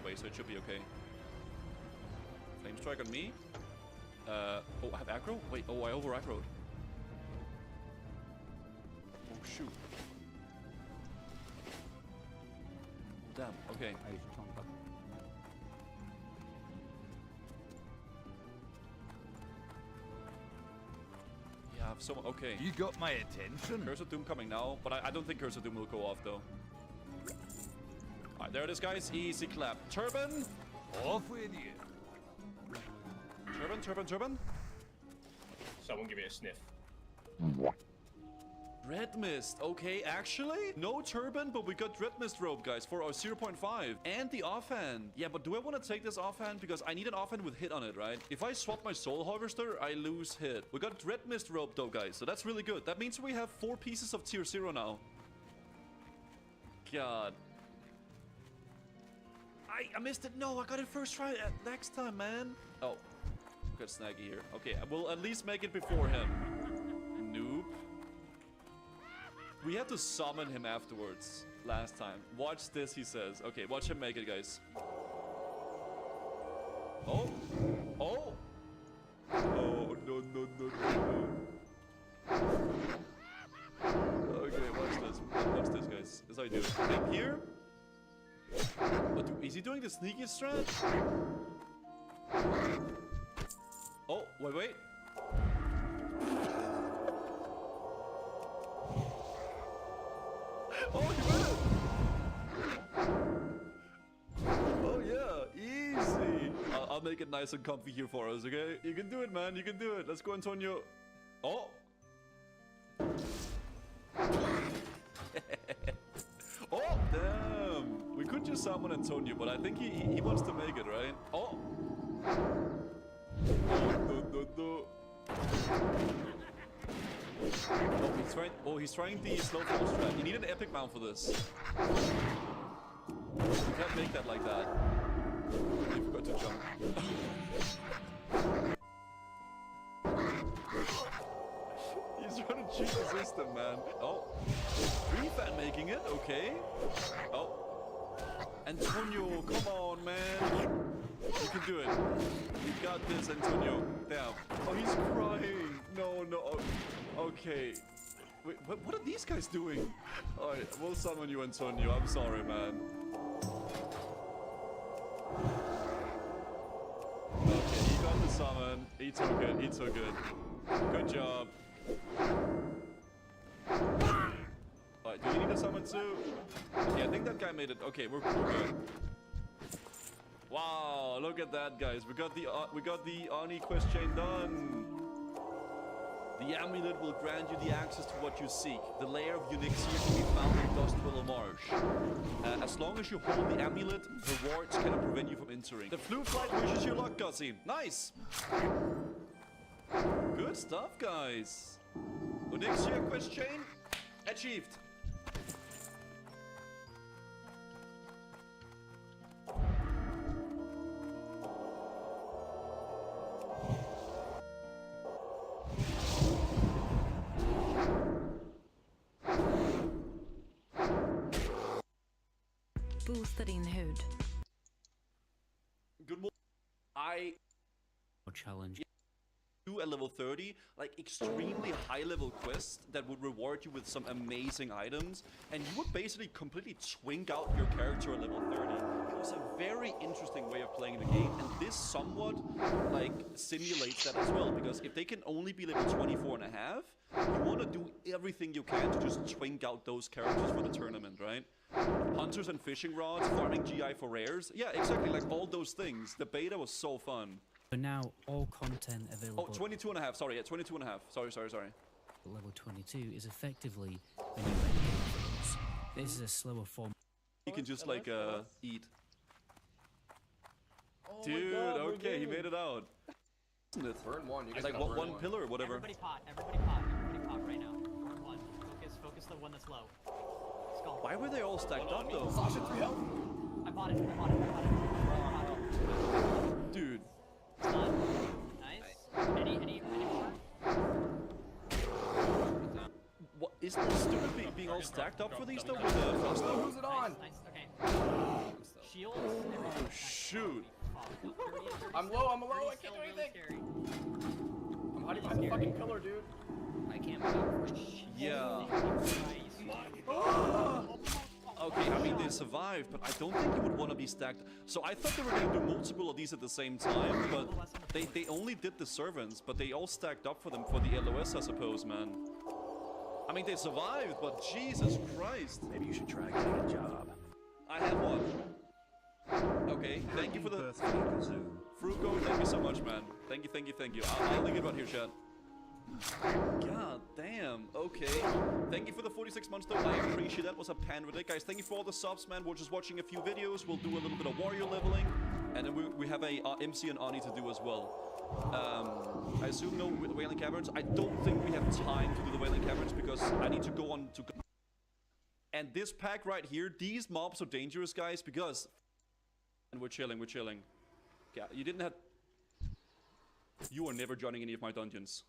way, so it should be okay. Flame strike on me. Oh, I have aggro? Wait, oh, I over aggroed. Oh, shoot. Oh, damn, okay. Yeah, so okay. You got my attention. Curse of Doom coming now, but I don't think Curse of Doom will go off though. Alright, there it is, guys. Easy clap. Turban! Off with you. Turban, turban, turban. Someone give me a sniff. Red Mist. Okay, actually, no turban, but we got Red Mist robe, guys, for our 0.5. And the offhand. Yeah, but do I want to take this offhand? Because I need an offhand with hit on it, right? If I swap my Soul Harvester, I lose hit. We got Red Mist robe, though, guys, so that's really good. That means we have 4 pieces of tier 0 now. God. I missed it. No, I got it first try next time, man. Oh, got Snaggy here. Okay, we'll at least make it before him. Noob. We had to summon him afterwards last time. Watch this, he says. Okay, watch him make it, guys. Oh. Oh. Oh, no, no, no, no. Okay, watch this. Watch this, guys. This is how you do it. Right here. Is he doing the sneaky strat? Oh, wait, wait. Oh, he did it! Oh, yeah, easy. I'll make it nice and comfy here for us, okay? You can do it, man. You can do it. Let's go, Antonio. Oh. Oh, damn. We could just summon Antonio, but I think he wants to make it, right? Oh. No, no, no. Oh, he's trying the slow fall strat. You need an epic mount for this. You can't make that like that. You forgot to jump. He's trying to cheat the system, man. Oh. 3-fan making it, okay. Oh. Antonio, come on, man. You can do it. You got this, Antonio. Damn. Oh, he's crying. No, no. Oh. Okay. Wait, what are these guys doing? Alright, we'll summon you, Antonio. I'm sorry, man. Okay, he got the summon. He took it. He took it. Good job. Alright, do you need a summon too? Okay, I think that guy made it. Okay, we're good. Wow, look at that, guys. We got the Oni quest chain done. The amulet will grant you the access to what you seek. The lair of Unixia can be found in Dustwillow Marsh. As long as you hold the amulet, the wards cannot prevent you from entering. The flute flight wishes you luck, Gussie. Nice! Good stuff, guys. Unixia quest chain achieved. Boosta din hud. Good morning. Challenge. Do a level 30, like extremely high level quest that would reward you with some amazing items, and you would basically completely twink out your character at level 30. It was a very interesting way of playing the game, and this somewhat like simulates that as well, because if they can only be level 24 and a half, you want to do everything you can to just twink out those characters for the tournament, right? Hunters and fishing rods, farming GI for rares. Yeah, exactly, like all those things. The beta was so fun. But now all content available. Oh, 22 and a half. Sorry, yeah, 22 and a half. Sorry. Level 22 is effectively the new endgame. This is a slower form. You can just like eat. Oh Dude, God, okay, he made it out. Isn't it? Burn one. You guys Like gotta what, burn one pillar or whatever. Everybody pot right now. Burn one. Focus the one that's low. Skull. Why were they all stacked up though? Sasha, 3 health. I bought it. Dude. It's done. Nice. Any more? What is this stupid being all stacked up for these though with the frost? Who's it on? Nice. Okay. Shields. Oh shoot. I'm low, I can't do anything. I'm hiding behind the fucking pillar, dude. I can't move. Yeah. Oh! Okay, I mean, they survived, but I don't think you would want to be stacked. So I thought they were going to do multiple of these at the same time, but they only did the servants, but they all stacked up for them for the LOS, I suppose, man. I mean, they survived, but Jesus Christ. Maybe you should try getting a job. I have one. Okay, thank you for the... Birthday kazoo. Frugo, thank you so much, man. Thank you. I'll leave it right here, chat. God damn, okay. Thank you for the 46 months, though. I appreciate that. Was a pan with it. Guys, thank you for all the subs, man. We're just watching a few videos. We'll do a little bit of warrior leveling. And then we have a MC and Ani to do as well. I assume no Wailing Caverns. I don't think we have time to do the Wailing Caverns because I need to go on to... And this pack right here, these mobs are dangerous, guys, because... And we're chilling. Yeah, you didn't have... You are never joining any of my dungeons.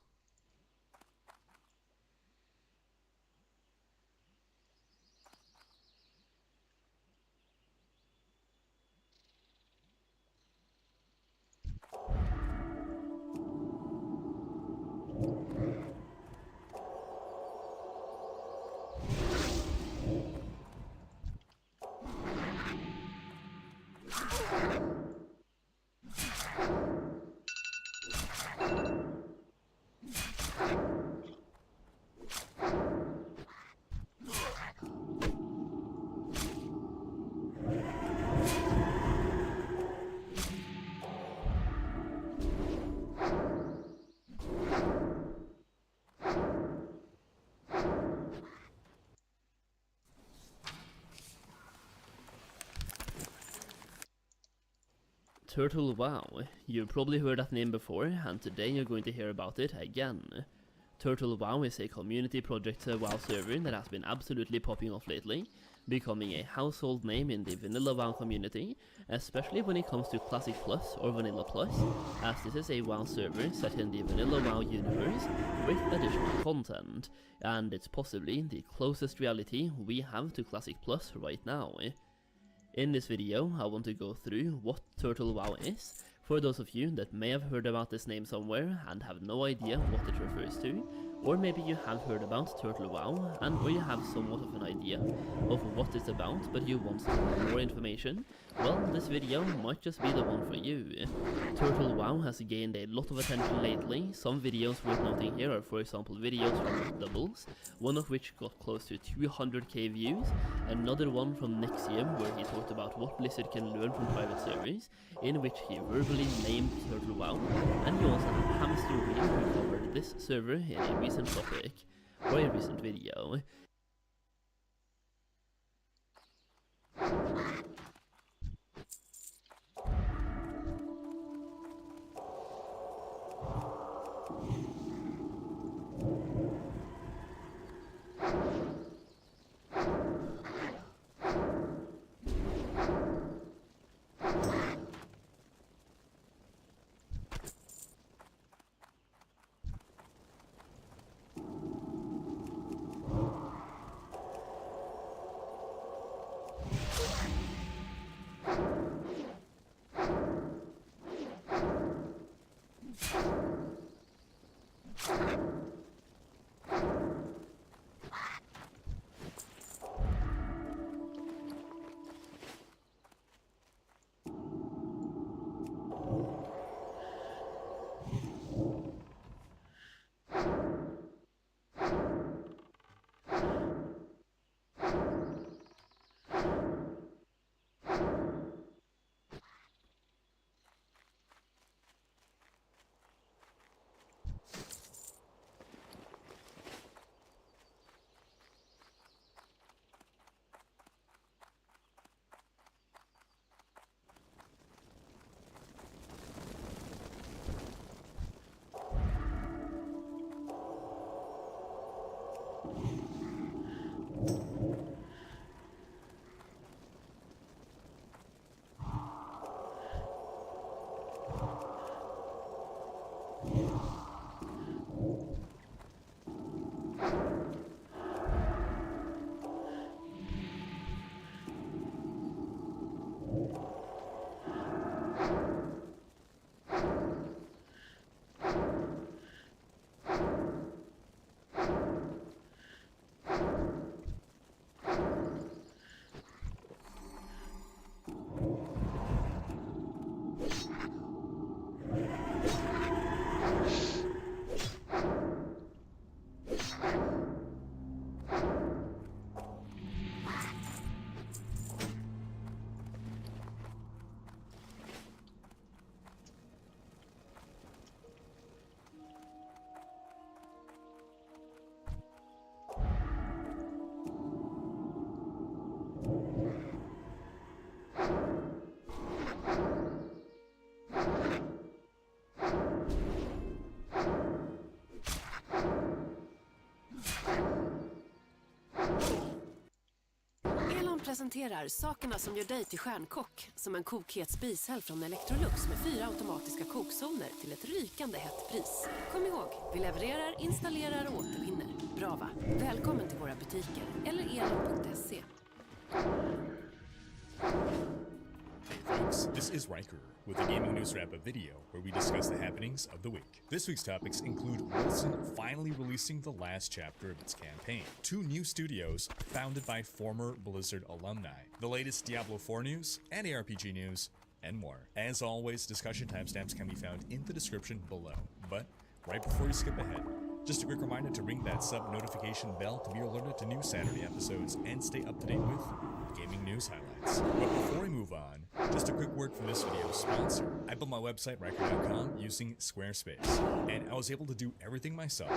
Turtle WoW. You've probably heard that name before, and today you're going to hear about it again. Turtle WoW is a community project WoW server that has been absolutely popping off lately, becoming a household name in the vanilla WoW community, especially when it comes to Classic Plus or Vanilla Plus, as this is a WoW server set in the vanilla WoW universe with additional content, and it's possibly the closest reality we have to Classic Plus right now. In this video, I want to go through what Turtle WoW is, for those of you that may have heard about this name somewhere and have no idea what it refers to, or maybe you have heard about Turtle WoW and or you have somewhat of an idea of what it's about but you want some more information, well, this video might just be the one for you. Turtle WoW has gained a lot of attention lately. Some videos worth noting here are, for example, videos from Doubles, one of which got close to 200k views, another one from Nexium where he talked about what Blizzard can learn from private servers, in which he verbally named Turtle WoW, and you also have Hamster Wheel who covered this server in a recent topic, or a recent video. presenterar sakerna som gör dig till stjärnkock. Som en kokhet spishäll från Electrolux med 4 automatiska kokzoner till ett rykande hett pris. Kom ihåg, vi levererar, installerar och återvinner. Bra va? Välkommen till våra butiker eller elon.se. Hey folks, this is Riker with a gaming news wrap-up video where we discuss the happenings of the week. This week's topics include Wilson finally releasing the last chapter of its campaign, 2 new studios founded by former Blizzard alumni, the latest Diablo 4 news and ARPG news, and more. As always, discussion timestamps can be found in the description below. But right before you skip ahead, just a quick reminder to ring that sub notification bell to be alerted to new Saturday episodes and stay up to date with gaming news highlights. But before we move on, just a quick word from this video's sponsor. I built my website, Riker.com, using Squarespace, and I was able to do everything myself,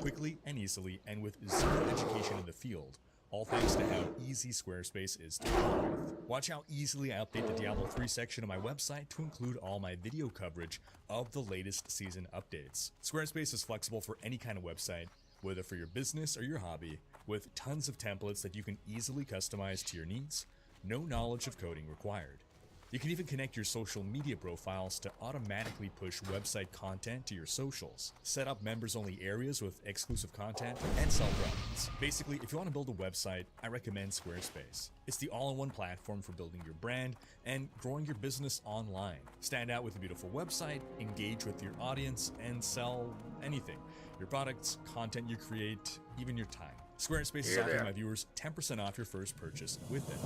quickly and easily, and with zero education in the field, all thanks to how easy Squarespace is to work with. Watch how easily I update the Diablo 3 section of my website to include all my video coverage of the latest season updates. Squarespace is flexible for any kind of website, whether for your business or your hobby, with tons of templates that you can easily customize to your needs, no knowledge of coding required. You can even connect your social media profiles to automatically push website content to your socials, set up members-only areas with exclusive content, and sell products. Basically, if you want to build a website, I recommend Squarespace. It's the all-in-one platform for building your brand and growing your business online. Stand out with a beautiful website, engage with your audience, and sell anything. Your products, content you create, even your time. Squarespace is offering my viewers 10% off your first purchase with it.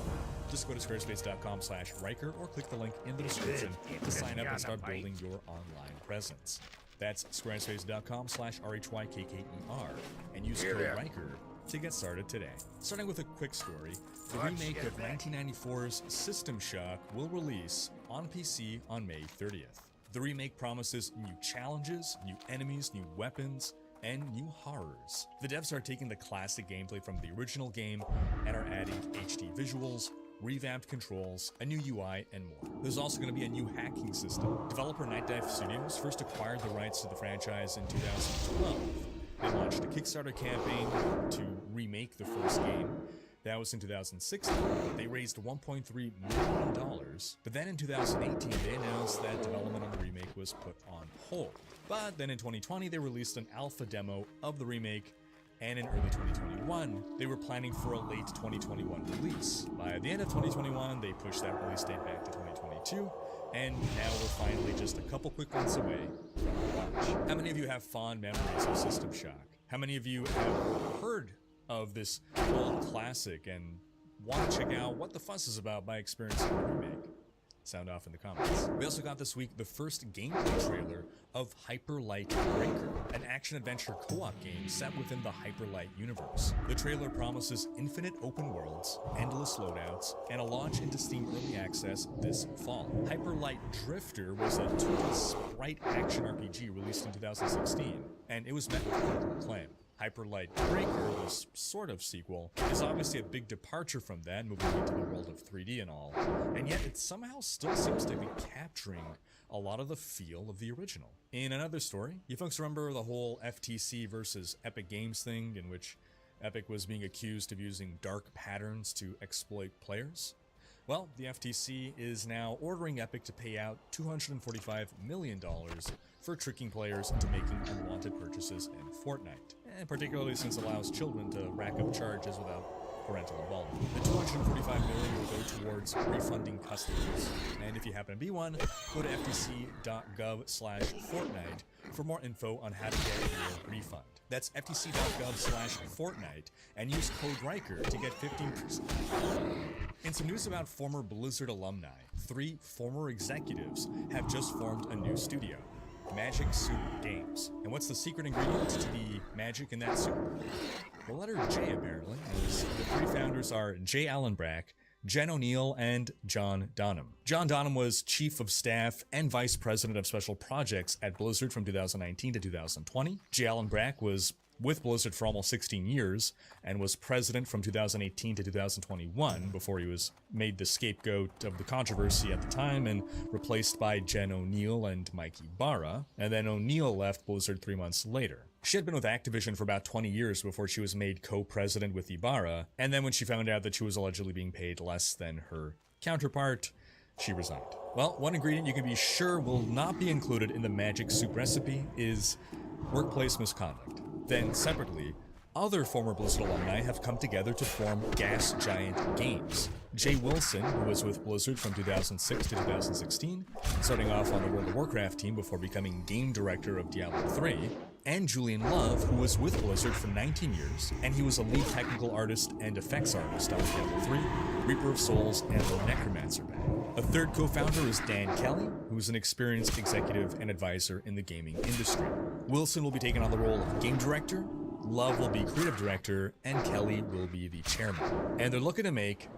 Just go to squarespace.com/Riker or click the link in the description to sign up and start building your online presence. That's squarespace.com/RHYKKER and use code Riker to get started today. Starting with a quick story, the remake of 1994's System Shock will release on PC on May 30th. The remake promises new challenges, new enemies, new weapons, and new horrors. The devs are taking the classic gameplay from the original game and are adding HD visuals, revamped controls, a new UI, and more. There's also going to be a new hacking system. Developer Night Dive Studios first acquired the rights to the franchise in 2012. They launched a Kickstarter campaign to remake the first game. That was in 2016. They raised $1.3 million, but then in 2018 they announced that development on the remake was put on hold. But then in 2020 they released an alpha demo of the remake, and in early 2021 they were planning for a late 2021 release. By the end of 2021 they pushed that release date back to 2022, and now we're finally just a couple quick months away from launch. How many of you have fond memories of System Shock? How many of you have heard of this old classic and want to check out what the fuss is about by experiencing the remake? Sound off in the comments. We also got this week the first gameplay trailer of Hyper Light Breaker, an action-adventure co-op game set within the Hyper Light universe. The trailer promises infinite open worlds, endless loadouts, and a launch into Steam Early Access this fall. Hyper Light Drifter was a 2D sprite action RPG released in 2016, and it was met with critical acclaim. Hyper Light Breaker, this sort of sequel, is obviously a big departure from that, moving into the world of 3D and all, and yet it somehow still seems to be capturing a lot of the feel of the original. In another story, you folks remember the whole FTC versus Epic Games thing, in which Epic was being accused of using dark patterns to exploit players? Well, the FTC is now ordering Epic to pay out $245 million for tricking players into making unwanted purchases in Fortnite, and particularly since it allows children to rack up charges without parental involvement. The $245 million will go towards refunding customers, and if you happen to be one, go to ftc.gov/Fortnite for more info on how to get your refund. That's ftc.gov/Fortnite and use code Riker to get 15%. In some news about former Blizzard alumni, 3 former executives have just formed a new studio, Magic Soup Games. And what's the secret ingredient to the magic in that soup? The letter J, apparently, as the 3 founders are Jay Allenbrack, Jen O'Neill, and John Donham. John Donham was Chief of Staff and Vice President of Special Projects at Blizzard from 2019 to 2020. Jay Allenbrack was with Blizzard for almost 16 years and was president from 2018 to 2021 before he was made the scapegoat of the controversy at the time and replaced by Jen O'Neill and Mike Ibarra, and then O'Neill left Blizzard 3 months later. She had been with Activision for about 20 years before she was made co-president with Ibarra, and then when she found out that she was allegedly being paid less than her counterpart, she resigned. Well, one ingredient you can be sure will not be included in the magic soup recipe is workplace misconduct. Then, separately, other former Blizzard alumni have come together to form Gas Giant Games. Jay Wilson, who was with Blizzard from 2006 to 2016, starting off on the World of Warcraft team before becoming game director of Diablo 3, and Julian Love, who was with Blizzard for 19 years, and he was a lead technical artist and effects artist on Diablo 3, Reaper of Souls, and the Necromancer bag. A third co-founder is Dan Kelly, who is an experienced executive and advisor in the gaming industry. Wilson will be taking on the role of game director, Love will be creative director, and Kelly will be the chairman. And they're looking to make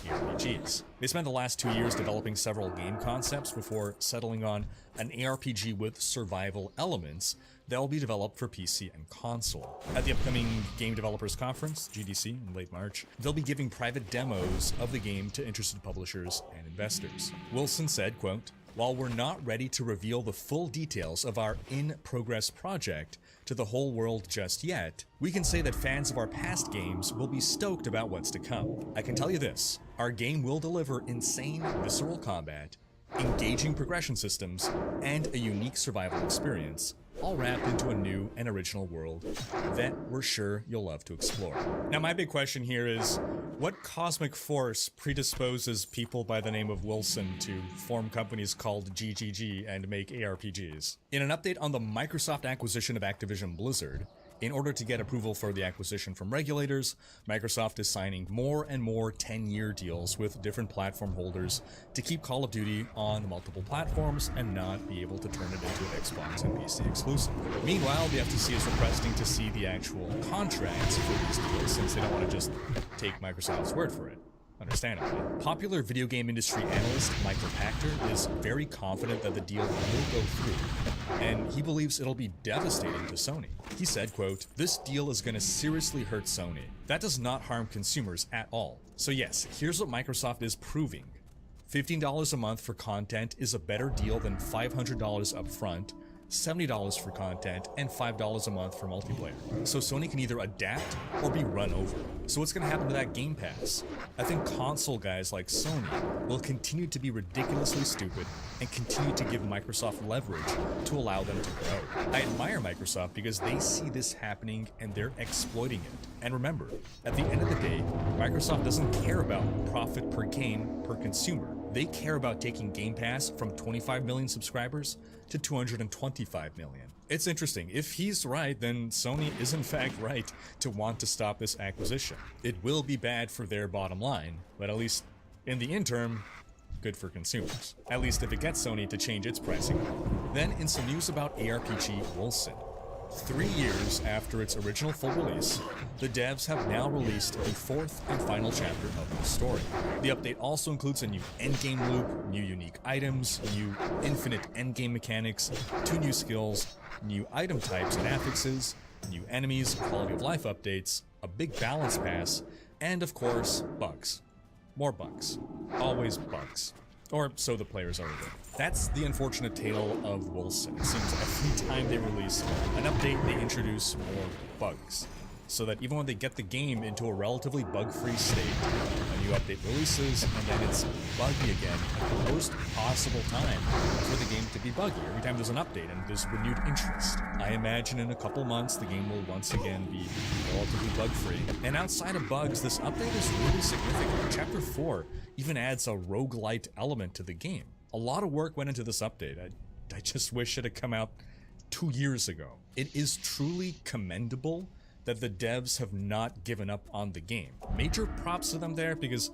ARPGs. They spent the last 2 years developing several game concepts before settling on an ARPG with survival elements that will be developed for PC and console. At the upcoming Game Developers Conference, GDC, in late March, they'll be giving private demos of the game to interested publishers and investors. Wilson said, quote, "While we're not ready to reveal the full details of our in-progress project to the whole world just yet, we can say that fans of our past games will be stoked about what's to come. I can tell you this, our game will deliver insane, visceral combat, engaging progression systems, and a unique survival experience, all wrapped into a new and original world that we're sure you'll love to explore." Now, my big question here is, what cosmic force predisposes people by the name of Wilson to form companies called GGG and make ARPGs? In an update on the Microsoft acquisition of Activision Blizzard, in order to get approval for the acquisition from regulators, Microsoft is signing more and more 10-year deals with different platform holders to keep Call of Duty on multiple platforms and not be able to turn it into an Xbox and PC exclusive. Meanwhile, the FTC is requesting to see the actual contracts for these deals since they don't want to just take Microsoft's word for it. Understandably. Popular video game industry analyst Michael Pachter is very confident that the deal will go through, and he believes it'll be devastating to Sony. He said, quote, "This deal is going to seriously hurt Sony. That does not harm consumers at all. So yes, here's what Microsoft is proving. $15 a month for content is a better deal than $500 up front, $70 for content, and $5 a month for multiplayer. So Sony can either adapt or be run over. So what's going to happen to that Game Pass? I think console guys like Sony will continue to be ridiculously stupid and continue to give Microsoft leverage to allow them to grow. I admire Microsoft because they see this happening and they're exploiting it. And remember, at the end of the day, Microsoft doesn't care about profit per game per consumer. They care about taking Game Pass from 25 million subscribers to 225 million. It's interesting. If he's right, then Sony is in fact right to want to stop this acquisition. It will be bad for their bottom line, but at least in the interim, good for consumers. At least if it gets Sony to change its pricing. Then in some news about ARPG Wilson. 3 years after its original full release, the devs have now released the 4th and final chapter of the story. The update also includes a new endgame loop, new unique items, new infinite endgame mechanics, 2 new skills, new item types and affixes, new enemies, quality of life updates, a big balance pass, and of course, bugs. More bugs. Always bugs. Or so the players are aware. That's the unfortunate tale of Wilson. It seems every time they release an update, they introduce more bugs. So that even when they get the game into a relatively bug-free state, a new update releases, and then it's buggy again at the worst possible time for the game to be buggy. Every time there's an update and there's renewed interest. I imagine in a couple months, the game will once again be relatively bug-free. And outside of bugs, this update is really significant. Chapter 4 even adds a roguelite element to the game. A lot of work went into this update. I just wish it had come out 2 years ago. It is truly commendable that the devs have not given up on the game. Major props to them there because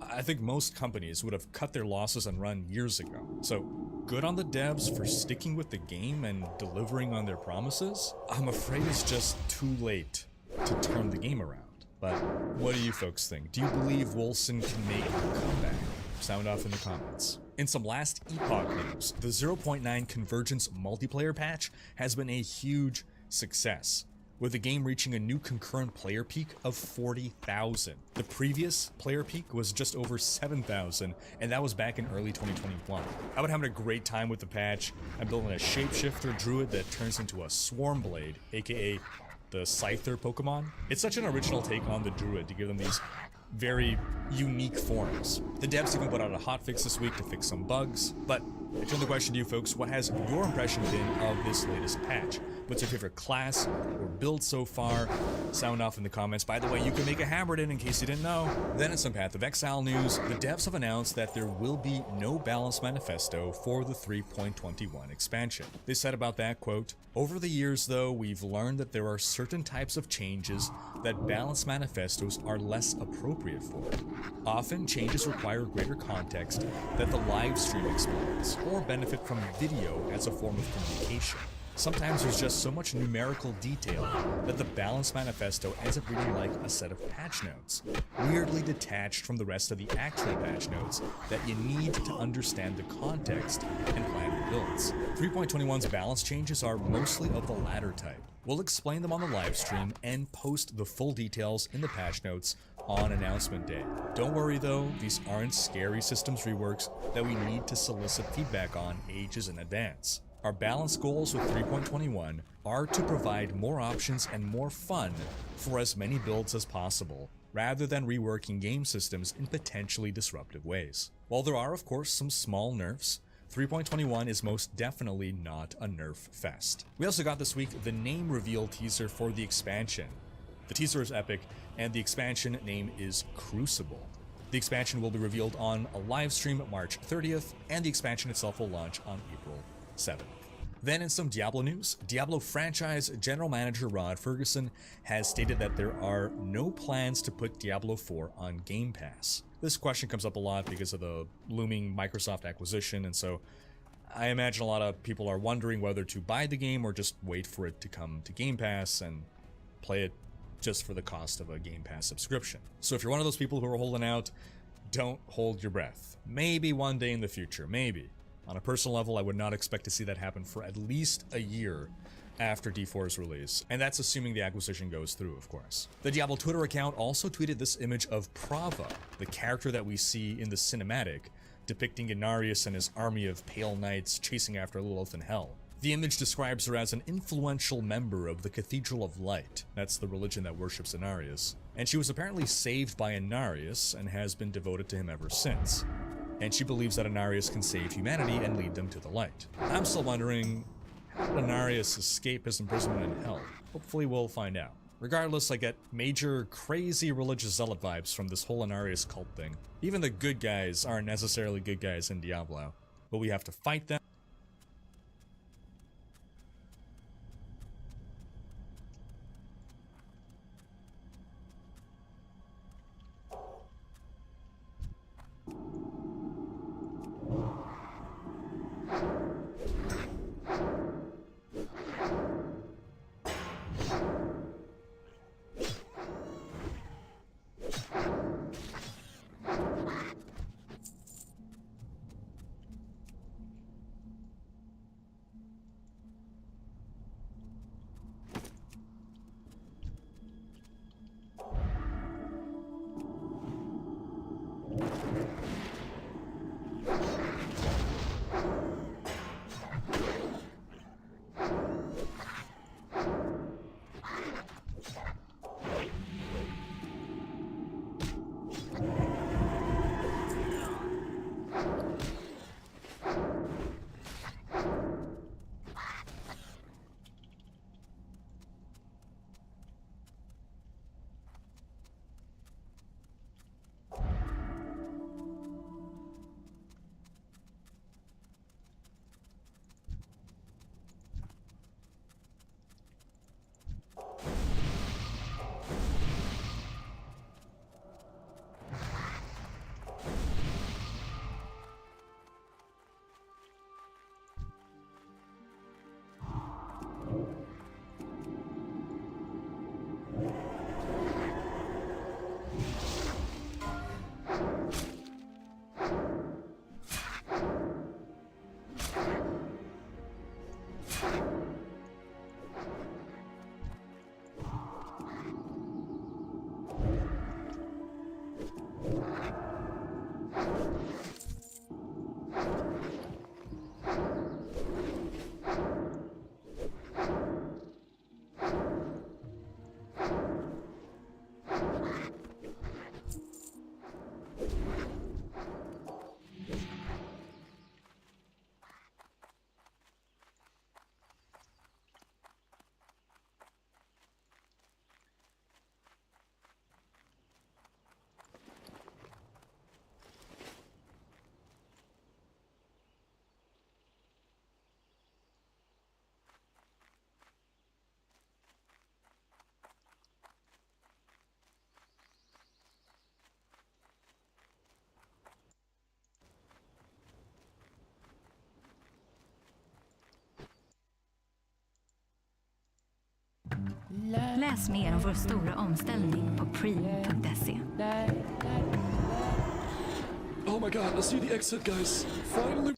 I think most companies would have cut their losses and run years ago. So good on the devs for sticking with the game and delivering on their promises. I'm afraid it's just too late to turn the game around. But what do you folks think? Do you believe Wilson can make a comeback? Sound off in the comments. In some last Epoch news, the 0.9 Convergence multiplayer patch has been a huge success. with the game reaching a new concurrent player peak of 40,000. The previous player peak was just over 7,000, and that was back in early 2021. I've been having a great time with the patch. I'm building a shapeshifter druid that turns into a Swarmblade, aka the Scyther Pokemon. It's such an original take on the druid to give them these very unique forms. The devs even put out a hotfix this week to fix some bugs, but I turn the question to you folks, what has your impression been of this latest patch? What's your favorite class or build so far? Sound off in the comments. By the way, you can make a Hammerden in case you didn't know. Then in some Path of Exile news, the devs have announced that there will be no balance manifesto for the 3.21 expansion. They said about that, quote, "Over the years though, we've learned that there are certain types of changes that balance manifestos are less appropriate for. Often, changes require greater context that the live stream explains, or benefit from video as a form of communication. Sometimes there's just so much numerical detail that the Balance Manifesto ends up reading like a set of patch notes, weirdly detached from the rest of the actual patch notes that you need to understand the context and plan your builds. 3.21's balance changes are mostly of the latter type. We'll explain them on the live stream and post the full details in the patch notes on announcement day. Don't worry though, these aren't scary systems reworks that we need to solicit feedback on ages in advance. Our balance goals with 3.21 are to provide more options and more fun for as many builds as possible, rather than reworking game systems in potentially disruptive ways. While there are of course some small nerfs, 3.21 is most definitely not a nerf fest. We also got this week the name reveal teaser for the expansion. The teaser is epic, and the expansion name is Crucible. The expansion will be revealed on a live stream March 30th, and the expansion itself will launch on April 7th. Then in some Diablo news, Diablo franchise general manager Rod Ferguson has stated that there are no plans to put Diablo 4 on Game Pass. This question comes up a lot because of the looming Microsoft acquisition, and so I imagine a lot of people are wondering whether to buy the game or just wait for it to come to Game Pass and play it just for the cost of a Game Pass subscription. So if you're one of those people who are holding out, don't hold your breath. Maybe one day in the future, maybe. On a personal level, I would not expect to see that happen for at least a year after D4's release, and that's assuming the acquisition goes through, of course. The Diablo Twitter account also tweeted this image of Prava, the character that we see in the cinematic, depicting Inarius and his army of pale knights chasing after Lilith in Hell. The image describes her as an influential member of the Cathedral of Light, that's the religion that worships Inarius, and she was apparently saved by Inarius and has been devoted to him ever since. And she believes that Inarius can save humanity and lead them to the light. I'm still wondering, how did Inarius escape his imprisonment in Hell? Hopefully we'll find out. Regardless, I get major crazy religious zealot vibes from this whole Inarius cult thing. Even the good guys aren't necessarily good guys in Diablo, but we have to fight them. Läs mer om vår stora omställning på pre.se. Oh my god, I see the exit, guys. Finally.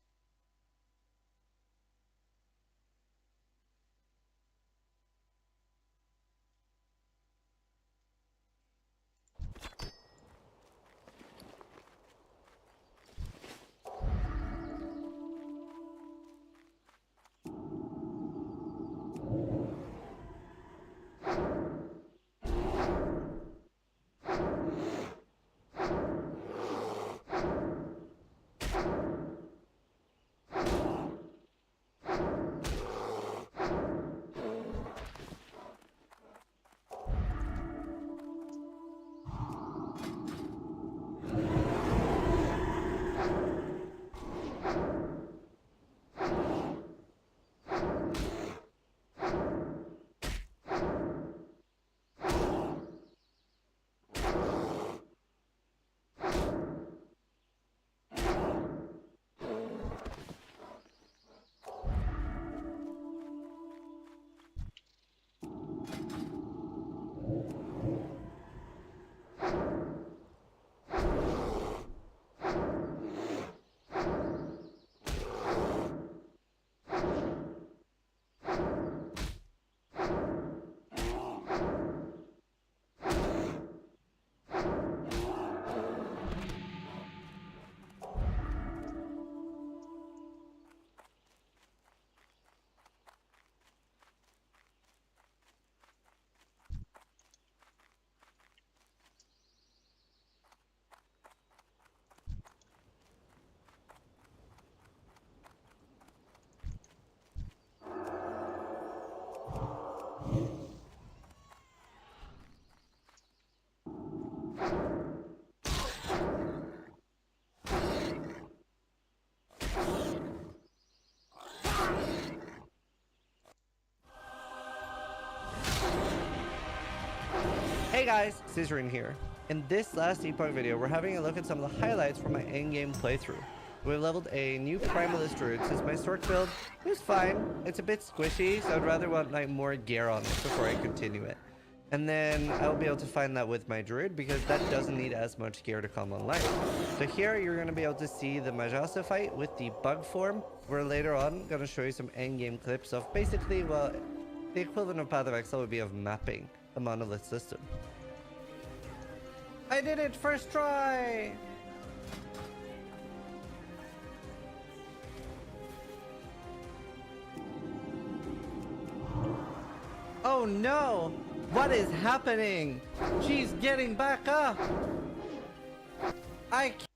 Hey guys, Scissoring here. In this last Epoch video, we're having a look at some of the highlights from my endgame playthrough. We leveled a new Primalist Druid since my Stork build. It was fine. It's a bit squishy, so I'd rather want like more gear on it before I continue it. And then I'll be able to find that with my Druid because that doesn't need as much gear to come online. So here you're going to be able to see the Majasa fight with the bug form. Where later on, I'm going to show you some endgame clips of basically, well, the equivalent of Path of Exile would be of mapping the monolith system. I did it first try! Oh no! What is happening? She's getting back up! I can't.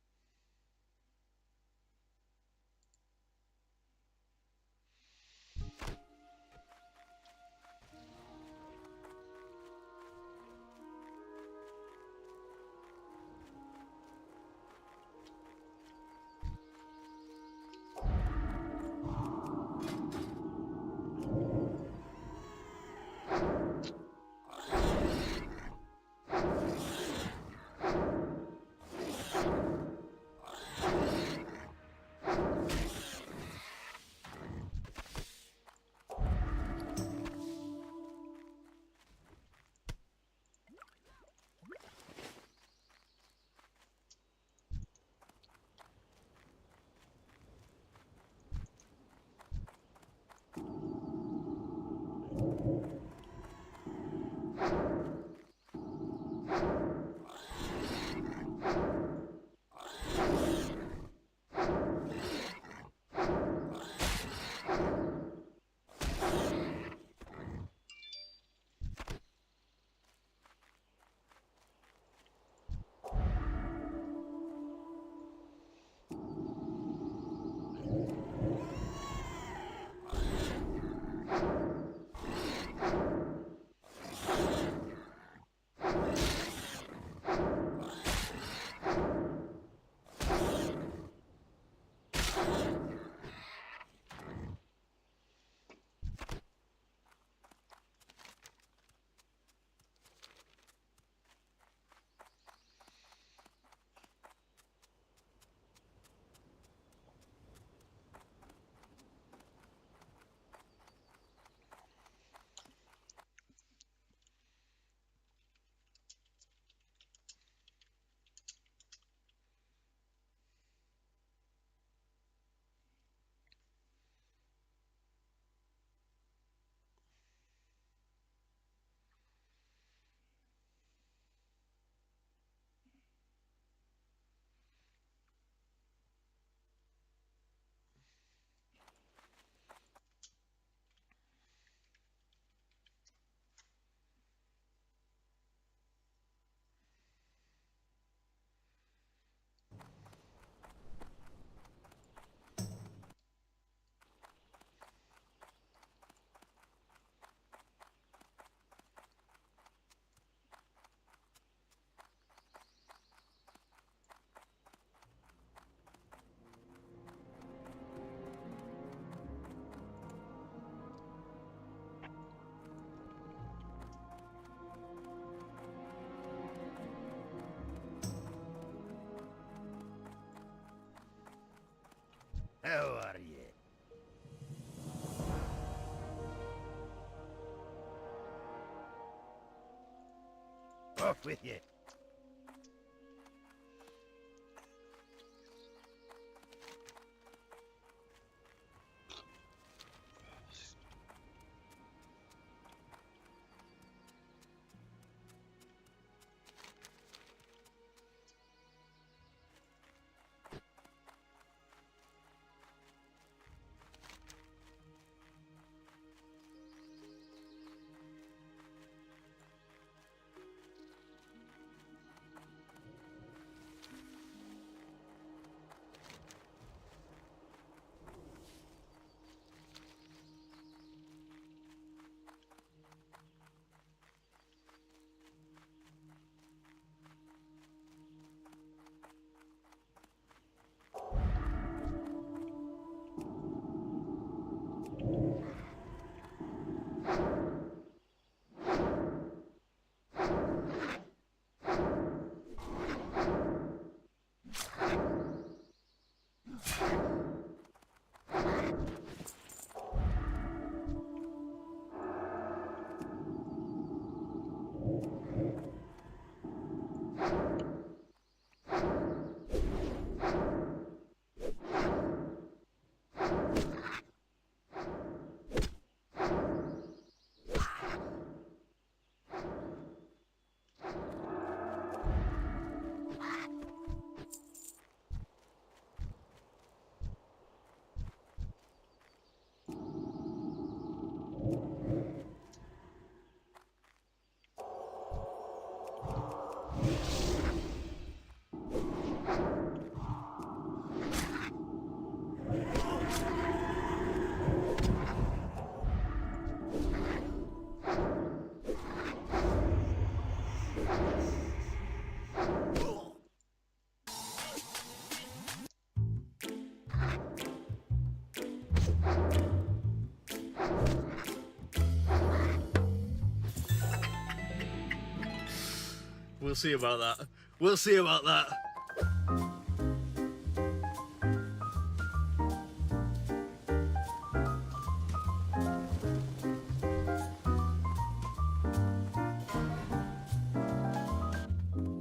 off with you. We'll see about that. We'll see about that.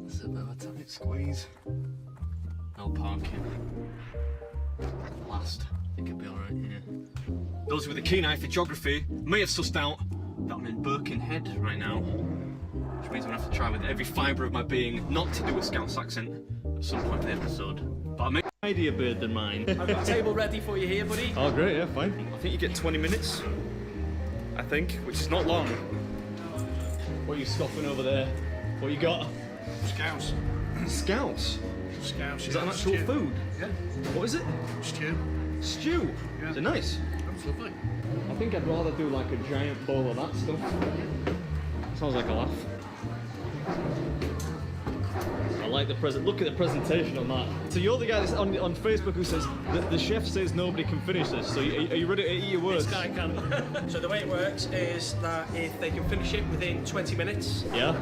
This is another tight squeeze. No parking. Last. I think it'll be alright here. Those with a keen eye for geography may have sussed out that I'm in Birkenhead right now. Which means I'm gonna have to try with every fibre of my being not to do a Scouse accent at some point in the episode. But I make an idea bird than mine. I've got a table ready for you here, buddy. Oh great, yeah, fine. I think you get 20 minutes. I think, which is not long. What are you scoffing over there? What you got? Scouse. Scouse? Scouse. Is that an actual food? Yeah. What is it? Stew. Stew? Yeah. Is it nice? That's lovely. I think I'd rather do like a giant bowl of that stuff. Sounds like a laugh. I like the present. Look at the presentation on that. So you're the guy that's on Facebook who says that the chef says nobody can finish this. So are you ready to eat your words? This guy can. So the way it works is that if they can finish it within 20 minutes, Yeah.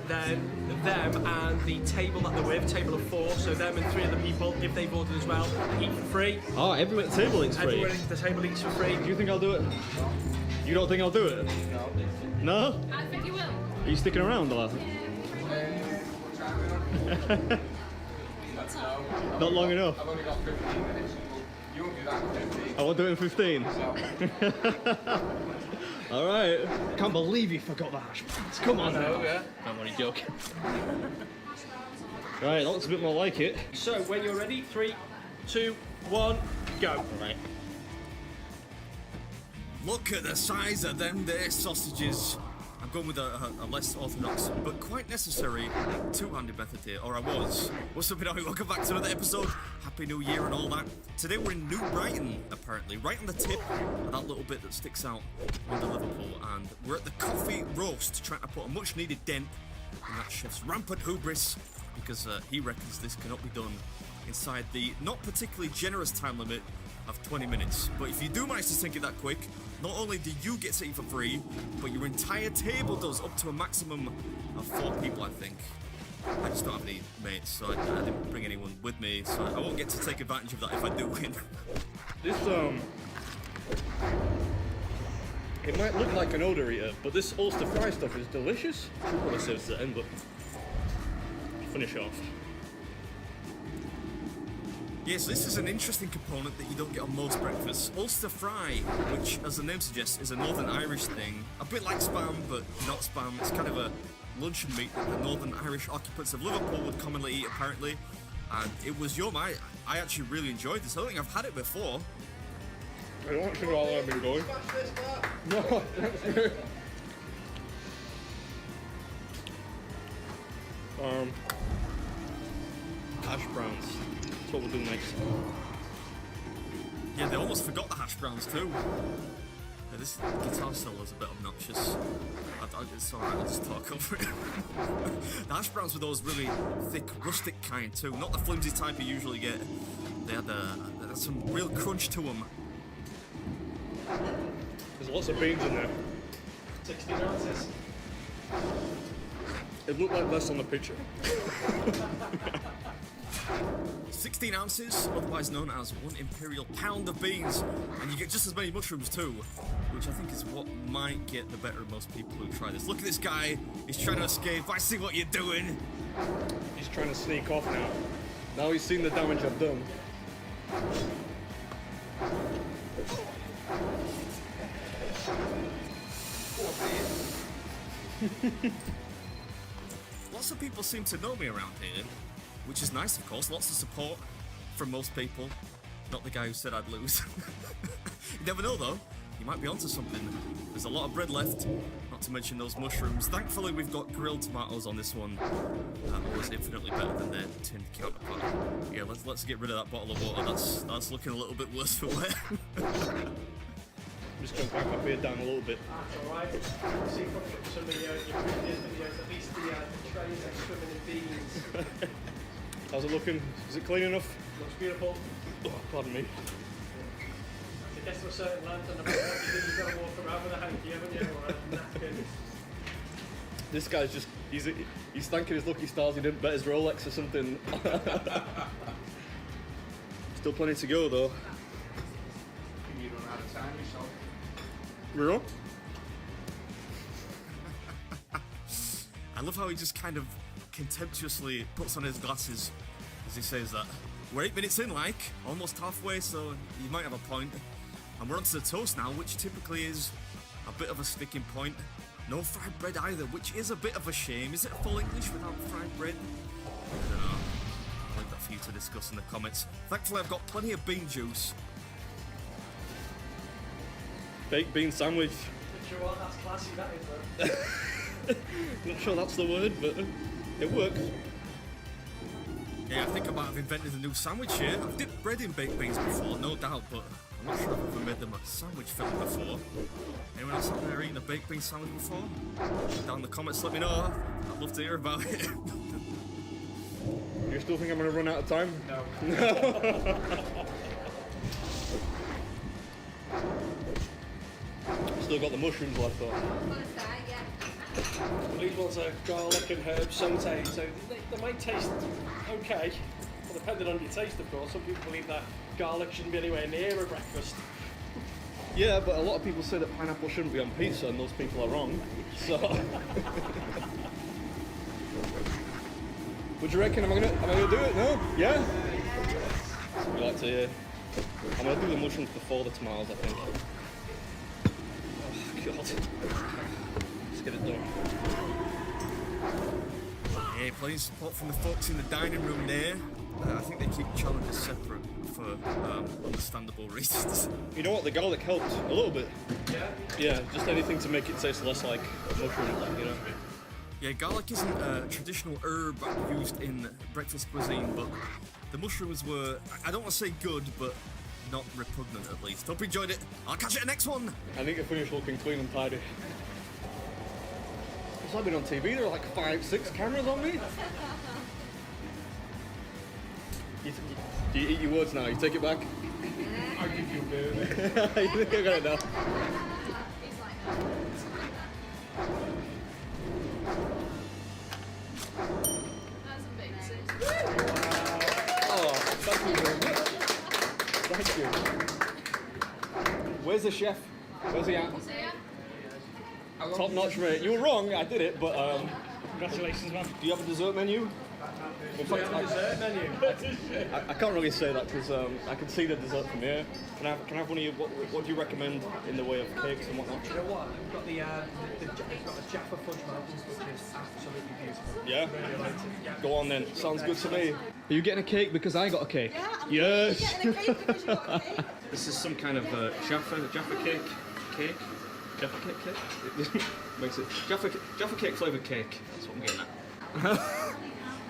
then them and the table that they're with, table of 4, so them and 3 other people, if they've ordered as well, eat for free. Oh, everyone at the table eats free. Everyone at the table eats for free. Do you think I'll do it? You don't think I'll do it? No. I think you will. Are you sticking around, or? Not long enough. I've only got 15 minutes. You won't do that in 15. I won't do it in 15. All right. Can't believe you forgot the hash browns. Come on now. Yeah. I'm only joking. Right, that looks a bit more like it. So when you're ready, 3, 2, 1, go. All right. Look at the size of them there sausages. I'm going with a less orthodox, but quite necessary, two-handed method here, or I was. What's up, everybody? Welcome back to another episode. Happy New Year and all that. Today we're in New Brighton, apparently, right on the tip of that little bit that sticks out under Liverpool, and we're at the Coffee Roast, trying to put a much-needed dent in that chef's rampant hubris, because he reckons this cannot be done inside the not particularly generous time limit of 20 minutes. But if you do manage to sink it that quick, not only do you get to eat for free, but your entire table does, up to a maximum of 4 people, I think. I just don't have any mates, so I didn't bring anyone with me, so I won't get to take advantage of that if I do win. This, it might look like an odor eater, but this Ulster fry stuff is delicious. I should probably save it to the end, but finish off. Yes, this is an interesting component that you don't get on most breakfasts. Ulster fry, which, as the name suggests, is a Northern Irish thing. A bit like spam, but not spam. It's kind of a luncheon meat that the Northern Irish occupants of Liverpool would commonly eat, apparently. And it was yum. I actually really enjoyed this. I don't think I've had it before. I don't actually know how long I've been going. No, hash browns. That's what we'll do next. Yeah, they almost forgot the hash browns too. Yeah, this guitar solo is a bit obnoxious. It's alright, I'll just talk over it. The hash browns were those really thick, rustic kind too, not the flimsy type you usually get. They had some real crunch to them. There's lots of beans in there. 16 ounces. It looked like less on the picture. 16 ounces, otherwise known as 1 imperial pound of beans, and you get just as many mushrooms too, which I think is what might get the better of most people who try this. Look at this guy, he's trying to escape. I see what you're doing. He's trying to sneak off now. Now he's seen the damage I've done. Lots of people seem to know me around here, which is nice, of course. Lots of support from most people. Not the guy who said I'd lose. You never know, though. You might be onto something. There's a lot of bread left, not to mention those mushrooms. Thankfully, we've got grilled tomatoes on this one. Always infinitely better than their tinned counterpart. Yeah, let's get rid of that bottle of water. That's looking a little bit worse for wear. I'm just going to crank my beard down a little bit. That's alright. See from some of your previous videos, at least the trays are swimming in beans. How's it looking? Is it clean enough? Looks beautiful. Oh, pardon me. It gets to a certain length and about what you do, you've got to walk around with a hanky, haven't you? Or a napkin. This guy's just, he's thanking his lucky stars he didn't bet his Rolex or something. Still plenty to go though. You run out of time yourself. Real? I love how he just kind of contemptuously puts on his glasses as he says that. We're 8 minutes in, like, almost halfway, so you might have a point. And we're onto the toast now, which typically is a bit of a sticking point. No fried bread either, which is a bit of a shame. Is it full English without fried bread? I don't know. I'll leave that for you to discuss in the comments. Thankfully, I've got plenty of bean juice. Baked bean sandwich. Not sure what that's classy, that is, though. Not sure that's the word, but it works. Yeah, I think I might have invented a new sandwich here. I've dipped bread in baked beans before, no doubt, but I'm not sure I've ever made them a sandwich filling before. Anyone else out there eaten a baked bean sandwich before? Down in the comments, let me know. I'd love to hear about it. You still think I'm going to run out of time? No. Still got the mushrooms left though. These ones are garlic and herb sauté, so they might taste okay. Well, depending on your taste, of course. Some people believe that garlic shouldn't be anywhere near a breakfast. Yeah, but a lot of people say that pineapple shouldn't be on pizza, and those people are wrong. So, what do you reckon? Am I gonna do it? No? Yeah. We like to hear. I'm gonna do the mushrooms before the tomatoes, I think. Oh God. Let's get it done. Yeah, plenty of support from the folks in the dining room there. I think they keep challenges separate for understandable reasons. You know what? The garlic helped a little bit. Yeah? Yeah, just anything to make it taste less like mushroom, you know? Yeah, garlic isn't a traditional herb used in breakfast cuisine, but the mushrooms were, I don't want to say good, but not repugnant at least. Hope you enjoyed it. I'll catch you at the next one. I need to finish looking clean and tidy. Since I've been on TV, there are like 5-6 cameras on me. Do you eat your words now? You take it back? I'll give you a bit. You think I got it now? Oh, thank you very much. Thank you. Where's the chef? Where's he at? Top notch, mate. You were wrong, I did it, but Congratulations, man. do you have a dessert menu? In fact, Dessert menu. I can't really say that because I can see the dessert from here. Can I have one of you? What do you recommend in the way of cakes and whatnot? You know what? We've got the we've got the Jaffa Fudge Mountains, which is absolutely beautiful. Yeah? Really liked it. Yeah. Go on then. Sounds good to me. Are you getting a cake because I got a cake? Yeah, Yes. getting a cake because you got a cake. This is some kind of Jaffa cake. Jaffa cake? Makes it Jaffa cake flavoured cake. That's what I'm getting at.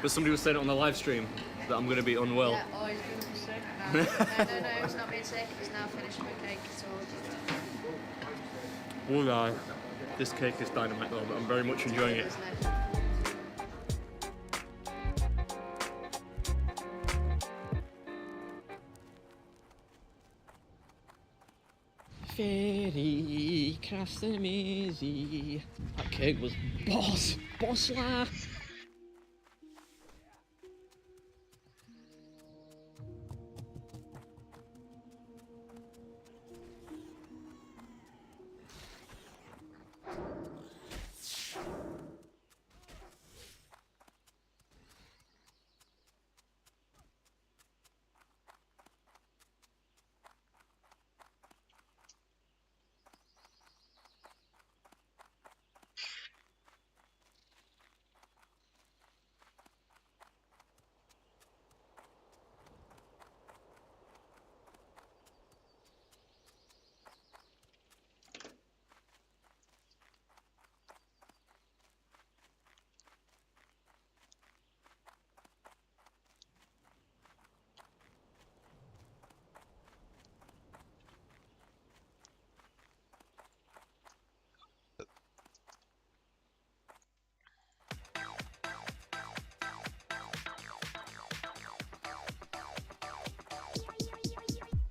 But somebody was saying it on the live stream that I'm going to be unwell. Yeah, oh, he's going to be sick. No, he's not being sick. He's now finished with cake. It's all Oh no, this cake is dynamite though, but I'm very much enjoying it. isn't it? Ferry across the Mersey. That cake was boss la.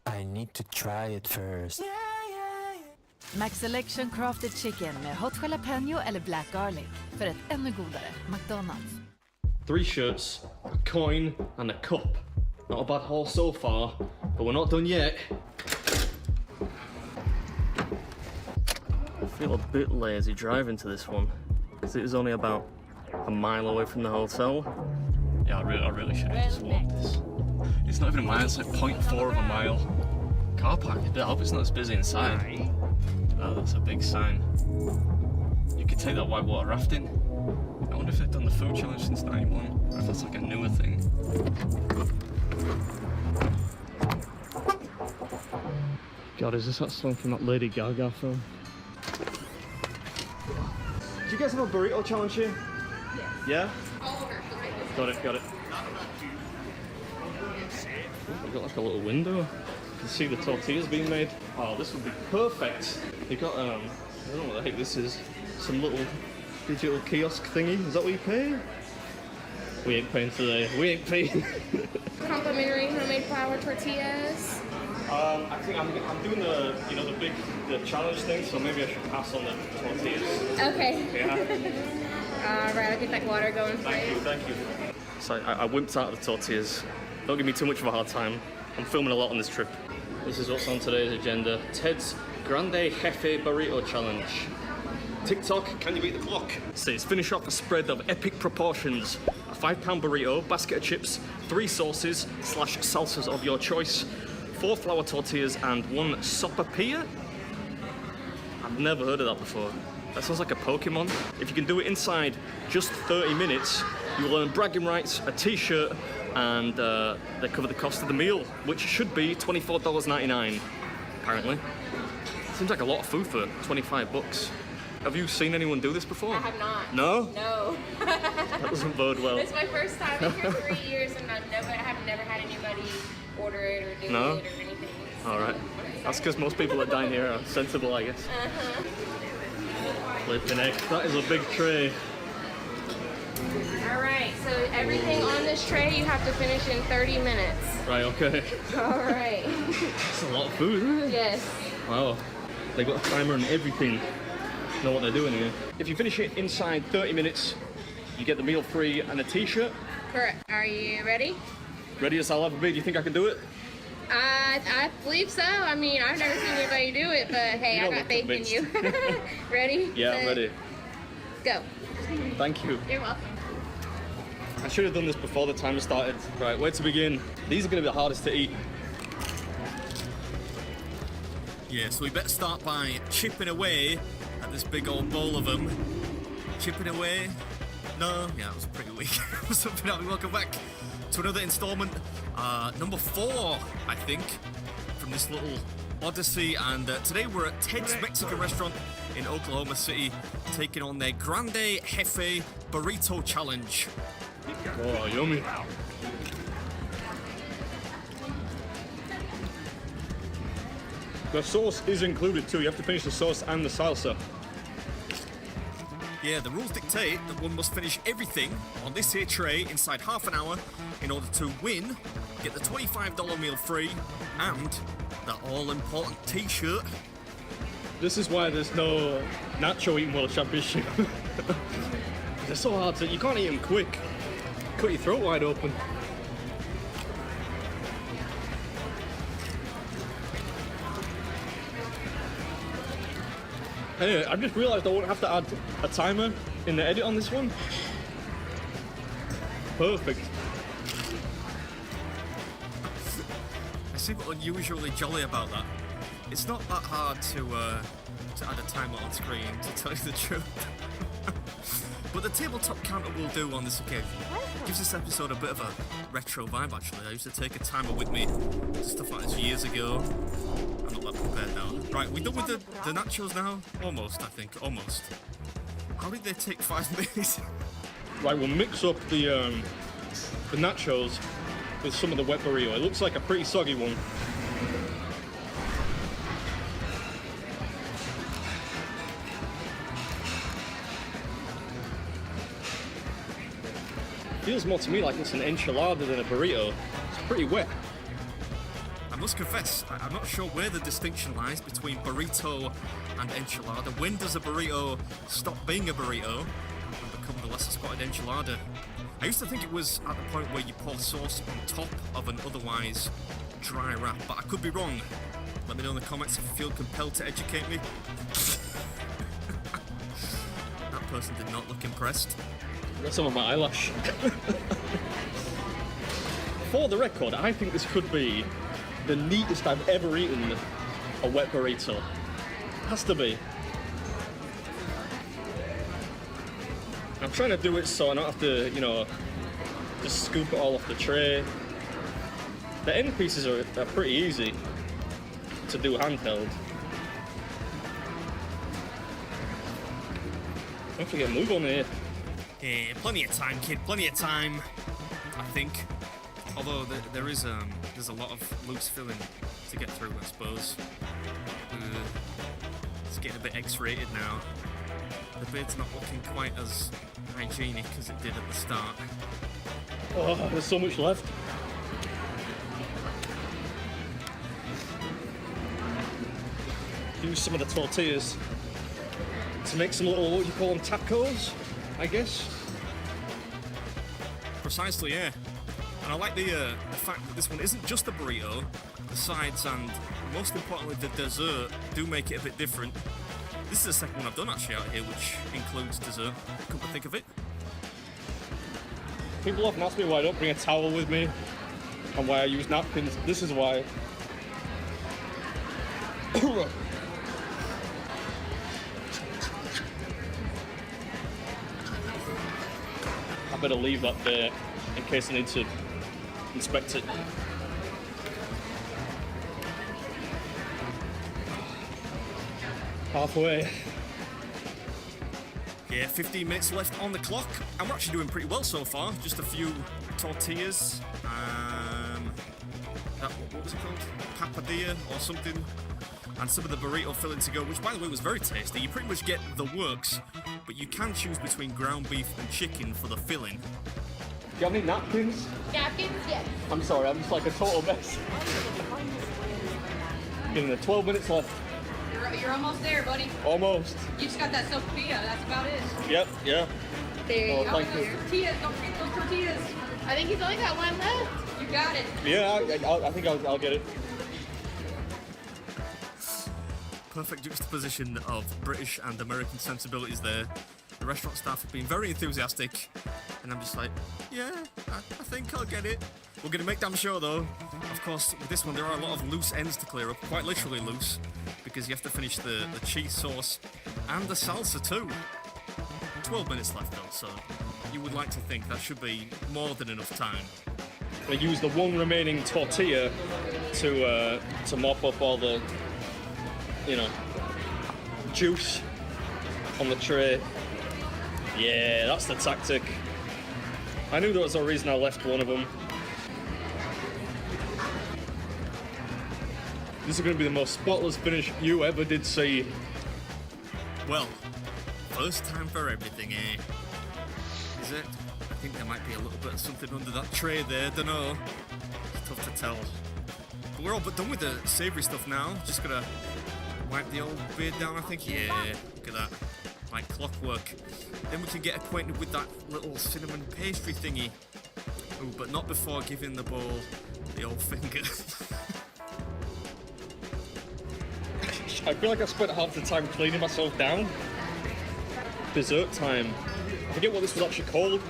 I need to try it first. Max Selection Crafted Chicken med hot jalapeno eller black garlic för ett ännu godare McDonald's. 3 shirts, a coin, and a cup. Not a bad haul so far, but we're not done yet. I feel a bit lazy driving to this one, because it was only about a mile away from the hotel. Yeah, I really should have just walked this. It's not even a mile, it's like 0.4 of a mile. Car park, I hope it's not as busy inside. Oh, that's a big sign. You could take that whitewater rafting. I wonder if they've done the food challenge since 91, or if that's like a newer thing. God, is this that song from that Lady Gaga film? Do you guys have a burrito challenge here? Yeah? Got it. Oh, we've got like a little window. You can see the tortillas being made. Oh, this would be perfect. You got, I don't know what the heck this is. Some little digital kiosk thingy. Is that what you pay? We ain't paying today. We ain't paying. Complimentary homemade flour tortillas. I think I'm doing the the challenge thing, so maybe I should pass on the tortillas. Okay. Yeah. Alright, I'll get that water going for you. Thank you. So I wimped out the tortillas. Don't give me too much of a hard time. I'm filming a lot on this trip. This is what's on today's agenda. Ted's Grande Jefe Burrito Challenge. TikTok, can you beat the block? Says finish off a spread of epic proportions. A 5-pound burrito, basket of chips, 3 sauces / salsas of your choice, 4 flour tortillas and 1 sopapilla? I've never heard of that before. That sounds like a Pokemon. If you can do it inside just 30 minutes, you'll earn bragging rights, a t-shirt, and they cover the cost of the meal, which should be $24.99, apparently. Seems like a lot of food for 25 bucks. Have you seen anyone do this before? I have not. No? No. That doesn't bode well. It's my first time in here 3 years, and I have never had anybody order it or do No? it or anything. All right. That's because most people that dine here are sensible, I guess. Flipping egg. That is a big tray. Alright, so everything on this tray you have to finish in 30 minutes. Right, okay. Alright. That's a lot of food, isn't it? Yes. Wow. They got a timer and everything. Know what they're doing here. If you finish it inside 30 minutes, you get the meal free and a t-shirt. Correct. Are you ready? Ready as I'll ever be. Do you think I can do it? I believe so. I mean, I've never seen anybody do it, but hey, I got faith in you. Ready? Yeah, I'm ready. Go. Thank you. You're welcome. I should have done this before the timer started. Right, where to begin? These are going to be the hardest to eat. Yeah, so we better start by chipping away at this big old bowl of them. Chipping away. No, yeah, that was pretty weak. Something else. Welcome back to another installment. Number 4, I think, from this little odyssey. And today we're at Ted's Mexican restaurant in Oklahoma City, taking on their Grande Jefe Burrito Challenge. Oh, yummy. The sauce is included too. You have to finish the sauce and the salsa. Yeah, the rules dictate that one must finish everything on this here tray inside half an hour in order to win, get the $25 meal free, and that all-important t-shirt. This is why there's no nacho eating world championship. They're so hard to, you can't eat them quick. Cut your throat wide open. Anyway, I just realised I won't have to add a timer in the edit on this one. Perfect. I see what's unusually jolly about that. It's not that hard to add a timer on screen, to tell you the truth. But the tabletop counter will do on this occasion. Gives this episode a bit of a retro vibe, actually. I used to take a timer with me to stuff like this years ago. I'm not that prepared now. Right, we done with the nachos now? Almost, I think. Almost. How did they take 5 minutes? Right, we'll mix up the nachos with some of the wet burrito. It looks like a pretty soggy one. Feels more to me like it's an enchilada than a burrito. It's pretty wet. I must confess, I'm not sure where the distinction lies between burrito and enchilada. When does a burrito stop being a burrito and become the lesser spotted enchilada? I used to think it was at the point where you pour sauce on top of an otherwise dry wrap, but I could be wrong. Let me know in the comments if you feel compelled to educate me. That person did not look impressed. That's some of my eyelash. For the record, I think this could be the neatest I've ever eaten a wet burrito. Has to be. I'm trying to do it so I don't have to, you know, just scoop it all off the tray. The end pieces are pretty easy to do handheld. Don't forget, move on here. Plenty of time, kid. Plenty of time, I think. Although there's a lot of loose filling to get through, I suppose. It's getting a bit X-rated now. The beard's not looking quite as hygienic as it did at the start. Oh, there's so much left. Use some of the tortillas to make some little, what do you call them, tacos, I guess? Precisely, yeah. And I like the fact that this one isn't just a burrito. The sides and, most importantly, the dessert do make it a bit different. This is the second one I've done actually out here, which includes dessert. Come to think of it. People often ask me why I don't bring a towel with me and why I use napkins. This is why. I better leave that there in case I need to inspect it. Halfway. Yeah, 15 minutes left on the clock, and we're actually doing pretty well so far. Just a few tortillas, what was it called? Papadilla or something, and some of the burrito filling to go, which by the way was very tasty. You pretty much get the works, but you can choose between ground beef and chicken for the filling. Do you have any napkins? Napkins, yes. I'm sorry, I'm just like a total mess. Give me 12 minutes left. You're almost there, buddy. Almost. You just got that sopapilla, that's about it. Yep, yeah. There you go. Thank you. Tortillas, don't forget those tortillas. I think he's only got one left. You got it. Yeah, I think I'll get it. Perfect juxtaposition of British and American sensibilities there. The restaurant staff have been very enthusiastic, and I'm just like, yeah, I think I'll get it. We're gonna make damn sure though. Of course, with this one there are a lot of loose ends to clear up, quite literally loose, because you have to finish the cheese sauce and the salsa too. 12 minutes left though, so you would like to think that should be more than enough time. I use the one remaining tortilla to mop up all the, you know, juice on the tray. Yeah, that's the tactic. I knew there was a reason I left one of them. This is going to be the most spotless finish you ever did see. Well, first time for everything, eh? Is it? I think there might be a little bit of something under that tray there, dunno. It's tough to tell. But we're all but done with the savoury stuff now. Just gotta wipe the old beard down, I think. Yeah, look at that. Like clockwork. Then we can get acquainted with that little cinnamon pastry thingy. Ooh, but not before giving the bowl the old finger. I feel like I spent half the time cleaning myself down. Dessert time. I forget what this was actually called,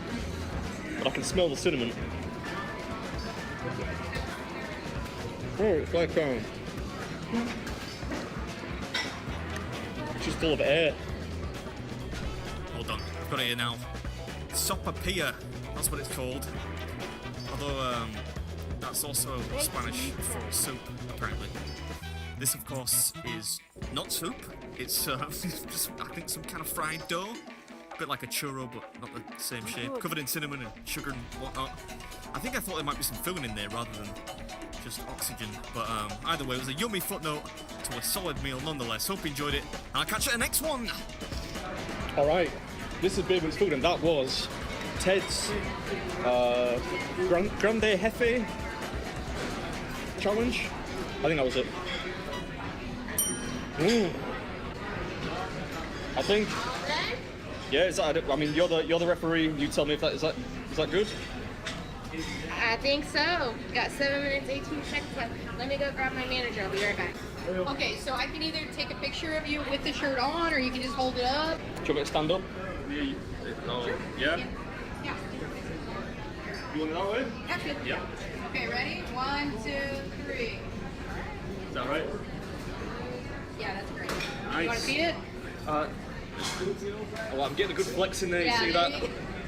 but I can smell the cinnamon. Oh, it's like it's just full of air. Hold on, I've got it here now. Sopapilla, that's what it's called. Although, that's also Spanish for soup, apparently. This, of course, is not soup. It's just, I think, some kind of fried dough. A bit like a churro, but not the same shape. Covered in cinnamon and sugar and whatnot. I think I thought there might be some filling in there rather than just oxygen. But either way, it was a yummy footnote to a solid meal nonetheless. Hope you enjoyed it. And I'll catch you at the next one. Alright, this is Baby's Food, and that was Ted's Grande Jefe challenge. I think that was it. I think. Yeah, is that? I mean, you're the referee. You tell me if that is that good. I think so. Got 7 minutes, 18 seconds left. Let me go grab my manager. I'll be right back. Okay, so I can either take a picture of you with the shirt on, or you can just hold it up. Do you want me to stand up? Sure. Yeah. Yeah. You want it that way? That's good. Yeah. Okay, ready? 1, 2, 3. Is that right? Yeah, that's great. Nice. You want to see it? Oh, I'm getting a good flex in there. You see that?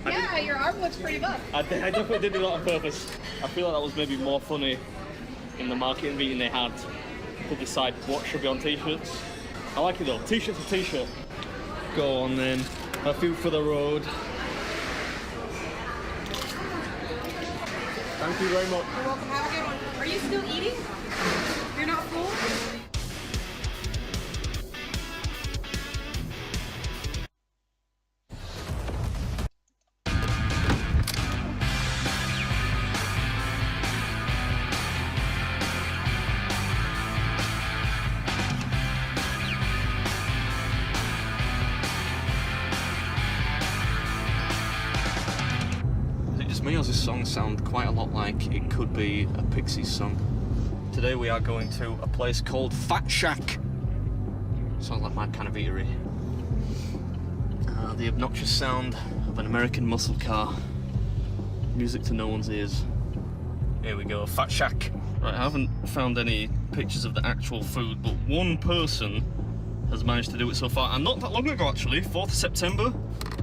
Yeah, your arm looks pretty buff. I definitely did that on purpose. I feel like that was maybe more funny in the marketing meeting they had to decide what should be on t-shirts. I like it though. T-shirt's a t-shirt. Go on then. A few for the road. Thank you very much. You're welcome. Have a good one. Are you still eating? You're not full? Me, or does this song sound quite a lot like it could be a Pixies song? Today we are going to a place called Fat Shack. Sounds like my kind of eatery. The obnoxious sound of an American muscle car. Music to no one's ears. Here we go, Fat Shack. Right, I haven't found any pictures of the actual food, but one person has managed to do it so far, and not that long ago actually, 4th of September.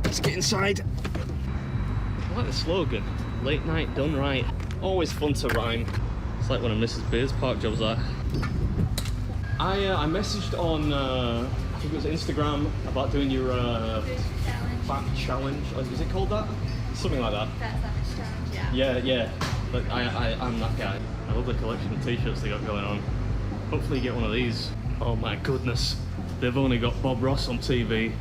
Let's get inside. I like the slogan, late night done right. Always fun to rhyme. It's like one of Mrs. Beer's park jobs that. I messaged on, I think it was Instagram, about doing your fat challenge. Is it called that? Something like that. Fat Savage Challenge, Yeah. But I'm that guy. I love the collection of t-shirts they got going on. Hopefully you get one of these. Oh my goodness. They've only got Bob Ross on TV.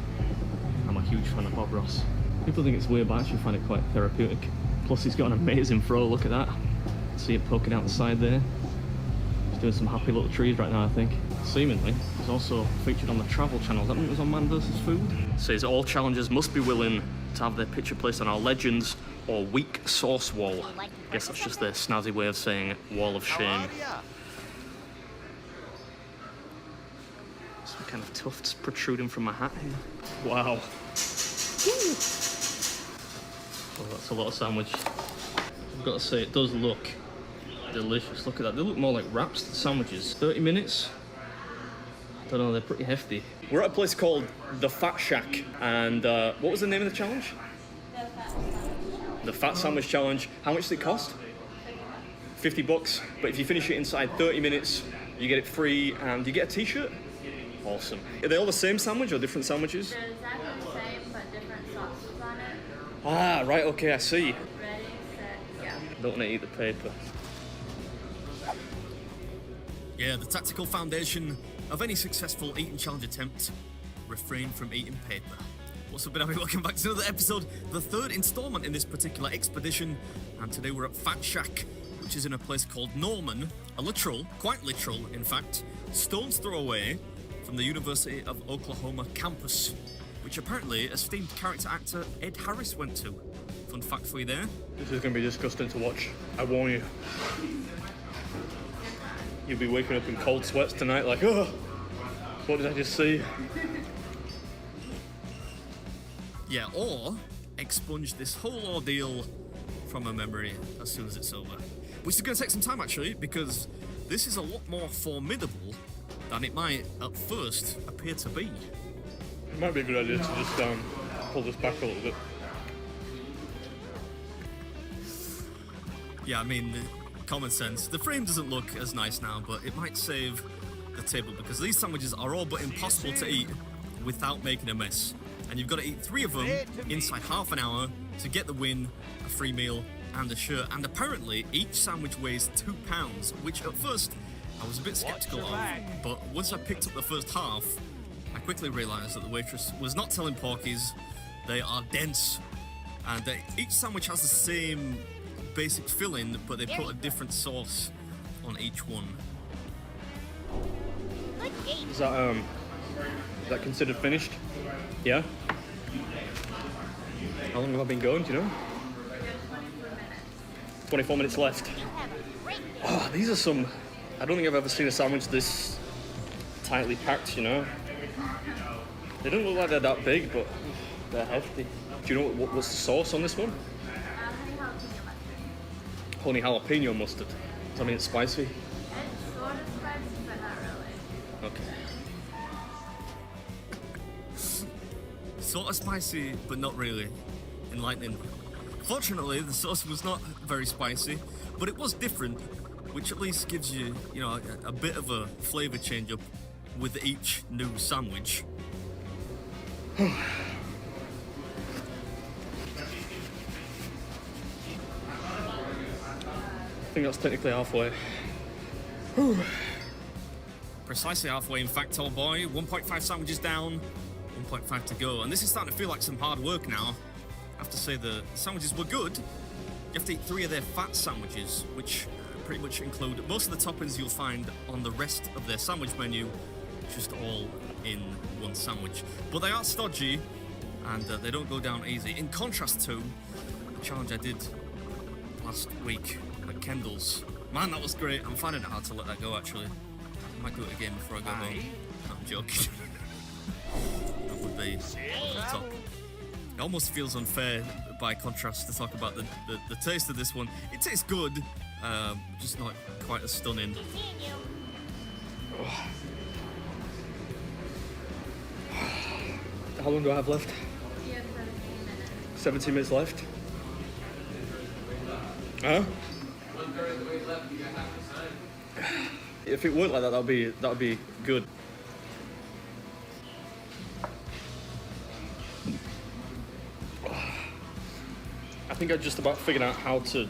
I'm a huge fan of Bob Ross. People think it's weird, but I actually find it quite therapeutic. Plus he's got an amazing throw, look at that. See it poking out the side there. He's doing some happy little trees right now, I think. Seemingly, he's also featured on the Travel Channel. That mean it was on Man vs. Food? Says all challengers must be willing to have their picture placed on our Legends or Weak Sauce wall. Guess that's just their snazzy way of saying wall of shame. Some kind of tufts protruding from my hat here. Wow. Oh, that's a lot of sandwich. I've got to say, it does look delicious. Look at that. They look more like wraps than sandwiches. 30 minutes? I don't know, they're pretty hefty. We're at a place called The Fat Shack, and what was the name of the challenge? The Fat Sandwich Challenge. How much does it cost? $50, but if you finish it inside 30 minutes, you get it free and you get a t-shirt. Awesome. Are they all the same sandwich or different sandwiches? They're exactly the same, but different sauces on it. Ah, right, okay, I see. Ready, set, yeah. Don't want to eat the paper. Yeah, the tactical foundation of any successful eating challenge attempt: refrain from eating paper. What's up, everybody? Welcome back to another episode, the third installment in this particular expedition, and today we're at Fat Shack, which is in a place called Norman, a literal, quite literal in fact, stone's throw away from the University of Oklahoma campus, which apparently esteemed character actor Ed Harris went to. Fun fact for you there. This is going to be disgusting to watch, I warn you. You'll be waking up in cold sweats tonight like, oh, what did I just see? Yeah, or expunge this whole ordeal from a memory as soon as it's over. Which is going to take some time, actually, because this is a lot more formidable than it might at first appear to be. It might be a good idea to just pull this back a little bit. Yeah, I mean, common sense. The frame doesn't look as nice now, but it might save the table, because these sandwiches are all but impossible to eat without making a mess. And you've got to eat 3 of them inside half an hour to get the win, a free meal, and a shirt. And apparently, each sandwich weighs 2 pounds, which at first I was a bit skeptical of. But once I picked up the first half, I quickly realised that the waitress was not telling porkies. They are dense. And each sandwich has the same basic filling, but they put a different sauce on each one. Is that considered finished? Yeah? How long have I been going, do you know? 24 minutes left. Oh, these are some... I don't think I've ever seen a sandwich this tightly packed, you know? They don't look like they're that big, but they're hefty. Do you know what's the sauce on this one? Honey jalapeno mustard. Does that mean it's spicy? It's sort of spicy, but not really. Okay. Sort of spicy, but not really. Enlightening. Fortunately, the sauce was not very spicy, but it was different, which at least gives you, you know, a bit of a flavour change up with each new sandwich. I think that's technically halfway. Precisely halfway, in fact, old boy. 1.5 sandwiches down, 1.5 to go. And this is starting to feel like some hard work now. I have to say the sandwiches were good. You have to eat 3 of their fat sandwiches, which pretty much include most of the toppings you'll find on the rest of their sandwich menu, just all in one sandwich. But they are stodgy, and they don't go down easy. In contrast to the challenge I did last week at Kendall's. Man, that was great. I'm finding it hard to let that go, actually. I might do it again before I go home. No, I'm joking. That would be over the top. It almost feels unfair, by contrast, to talk about the taste of this one. It tastes good, just not quite as stunning. How long do I have left? You have 17 minutes. 17 minutes left. Huh? If it weren't like that, that'd be good. I think I just about figured out how to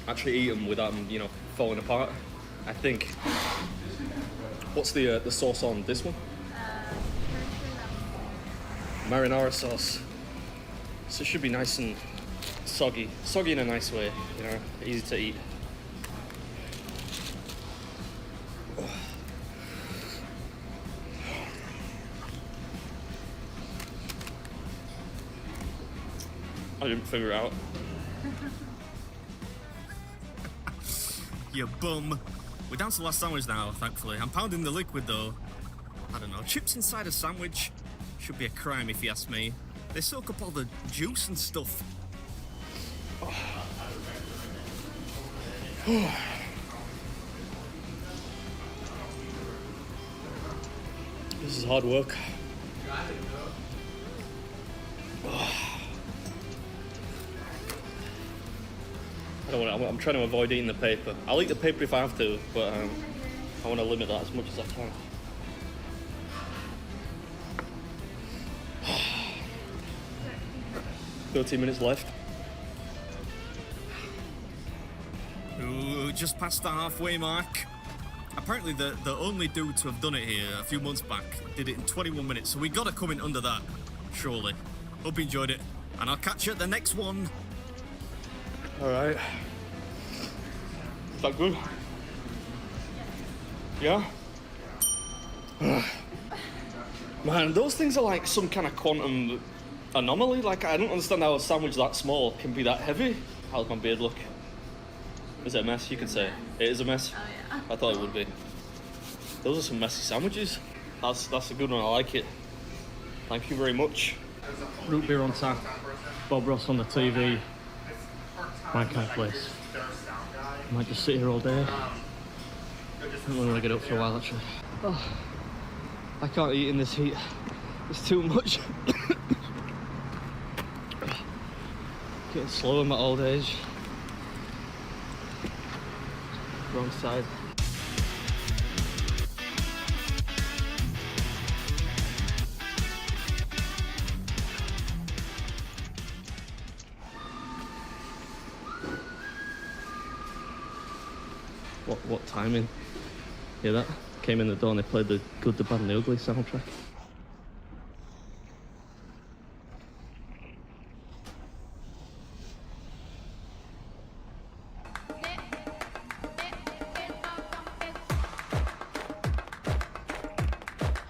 actually eat them without them, you know, falling apart. I think. What's the sauce on this one? Marinara sauce. So it should be nice and soggy. Soggy in a nice way, you know, easy to eat. I didn't figure it out. You bum. We're down to the last sandwich now, thankfully. I'm pounding the liquid though. I don't know. Chips inside a sandwich should be a crime if you ask me. They soak up all the juice and stuff. This is hard work. I don't want. I'm trying to avoid eating the paper. I'll eat the paper if I have to, but I want to limit that as much as I can. 13 minutes left. Ooh, just past the halfway mark. Apparently the only dude to have done it here a few months back did it in 21 minutes, so we gotta come in under that, surely. Hope you enjoyed it, and I'll catch you at the next one. Alright. Is that good? Yeah? Man, those things are like some kind of quantum anomaly. Like, I don't understand how a sandwich that small can be that heavy. How's my beard look? Is it a mess? You can say. It is a mess? Oh, yeah. I thought it would be. Those are some messy sandwiches. That's a good one, I like it. Thank you very much. Root beer on tap, Bob Ross on the TV. My kind of place. I might just sit here all day. I don't want to get up for a while actually. Oh, I can't eat in this heat. It's too much. Getting slow in my old age. Wrong side. What timing? Hear that? Came in the door and they played the Good, the Bad and the Ugly soundtrack.